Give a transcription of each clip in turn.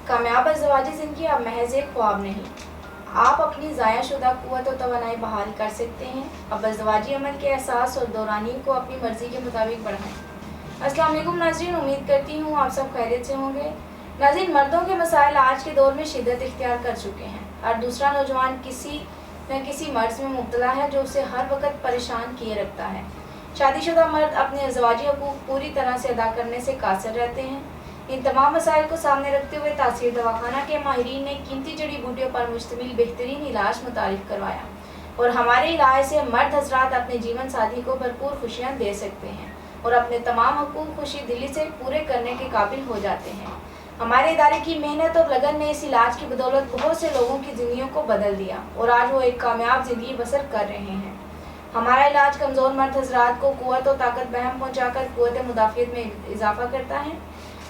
कामयाब अज़दवाजी ज़िंदगी अब महज एक ख्वाब नहीं, आप अपनी ज़ायाशुदा क़ुव्वत और तवानाई बहाल कर सकते हैं। अब अज़दवाजी अमल के एहसास और दौरानी को अपनी मर्ज़ी के मुताबिक बढ़ाएं। अस्सलाम वालेकुम नाज़रीन, उम्मीद करती हूँ आप सब खैरियत से होंगे। नाज़रीन, मर्दों के मसाइल आज के दौर में शिद्दत इख्तियार कर चुके हैं। हर दूसरा नौजवान किसी न किसी मर्ज़ में मुब्तला है जो उसे हर वक्त परेशान किए रखता है। शादीशुदा मर्द अपने अज़दवाजी हकूक़ पूरी तरह से अदा करने से कासिर रहते हैं। इन तमाम मसाइल को सामने रखते हुए तासीर दवाखाना के माहिरीन ने कीमती जड़ी बूटियों पर मुश्तमिल बेहतरीन इलाज मुतारिफ करवाया और हमारे इलाज से मर्द हज़रात अपने जीवन साथी को भरपूर खुशियाँ दे सकते हैं और अपने तमाम हकूक़ खुशी दिली से पूरे करने के काबिल हो जाते हैं। हमारे इदारे की मेहनत और लगन ने इस इलाज की बदौलत बहुत से लोगों की ज़िंदगियों को बदल दिया और आज वो एक कामयाब ज़िंदगी बसर कर रहे हैं। हमारा इलाज कमज़ोर मर्द हज़रात को क़ुव्वत और ताकत बहम पहुँचाकर क़ुव्वत मुदाफ़ियत में इजाफ़ा करता है।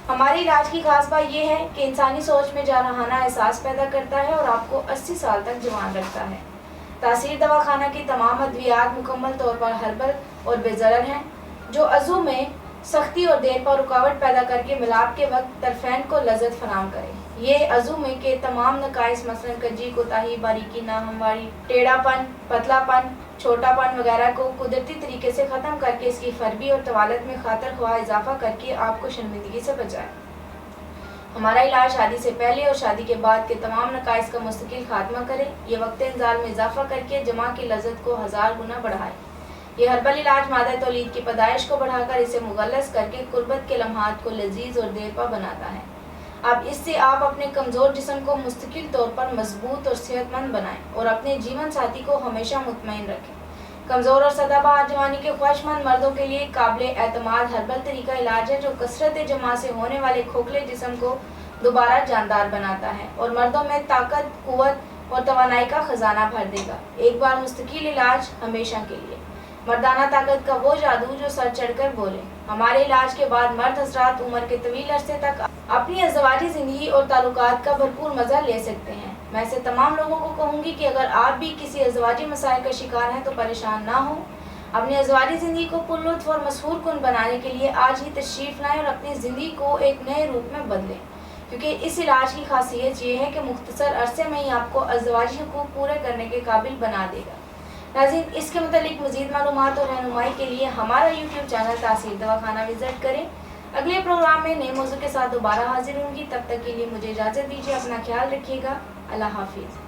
हमारे इलाज की खास बात यह है कि इंसानी सोच में जारहाना एहसास पैदा करता है और आपको 80 साल तक जवान रखता है। तासीर दवाखाना की तमाम अद्वियात मुकम्मल तौर पर हर्बल और बेज़रर हैं, जो अज़ू में सख्ती और देर पर रुकावट पैदा करके मिलाप के वक्त तरफ़ैन को लज़्ज़त फराहम करें। ये अज़ू में के तमाम नकाइस मसलन कजी, कोताही, बारीकी, नाहमवारी, टेढ़ापन, पतलापन, छोटापन वगैरह को कुदरती तरीके से ख़त्म करके इसकी फरबी और तवालत में खातर ख्वाह इजाफा करके आपको शर्मिंदगी से बचाए। हमारा इलाज शादी से पहले और शादी के बाद के तमाम नकाइस का मुस्तकिल खात्मा करे। ये वक्त इंजाल में इजाफा करके जमा की लज़्ज़त को 1000 गुना बढ़ाए। ये हर्बल इलाज मादा तौलीद की पैदाइश को बढ़ाकर इसे मुगल्लस करके कुर्बत के लम्हात को लजीज और देरपा बनाता है। अब इससे आप अपने कमज़ोर जिस्म को मुस्तकिल तौर पर मजबूत और सेहतमंद बनाएं और अपने जीवन साथी को हमेशा मुतमईन रखें। कमज़ोर और सदाबहार जवानी के ख्वाहिशमंद मर्दों के लिए काबिल एतमाद हर्बल तरीका इलाज है, जो कसरत जमा से होने वाले खोखले जिस्म को दोबारा जानदार बनाता है और मर्दों में ताकत, क़ुव्वत और तवानाई का ख़जाना भर देगा। एक बार मुस्तकिल इलाज हमेशा के लिए। मर्दाना ताकत का वो जादू जो सर चढ़कर बोले। हमारे इलाज के बाद मर्द हज़रात उम्र के तवील अरसे तक अपनी अज़दवाजी ज़िंदगी और ताल्लुकात का भरपूर मज़ा ले सकते हैं। मैं ऐसे तमाम लोगों को कहूँगी कि अगर आप भी किसी अज़दवाजी मसाइल का शिकार हैं तो परेशान ना हो। अपनी अज़दवाजी ज़िंदगी को पुरलुत्फ़ और मसहूर कुन बनाने के लिए आज ही तशरीफ़ लाएँ और अपनी ज़िंदगी को एक नए रूप में बदलें, क्योंकि इस इलाज की खासियत ये है कि मुख्तसर अरसे में ही आपको अज़दवाजी हकूक़ पूरे करने के काबिल बना देगा। नाज़रीन, इसके मुतालिक मज़ीद मालूमात और रहनुमाई के लिए हमारा यूट्यूब चैनल तासीर दवाखाना विज़िट करें। अगले प्रोग्राम में नए मौजू के साथ दोबारा हाजिर होंगी। तब तक के लिए मुझे इजाज़त दीजिए। अपना ख्याल रखिएगा। अल्लाह हाफिज़।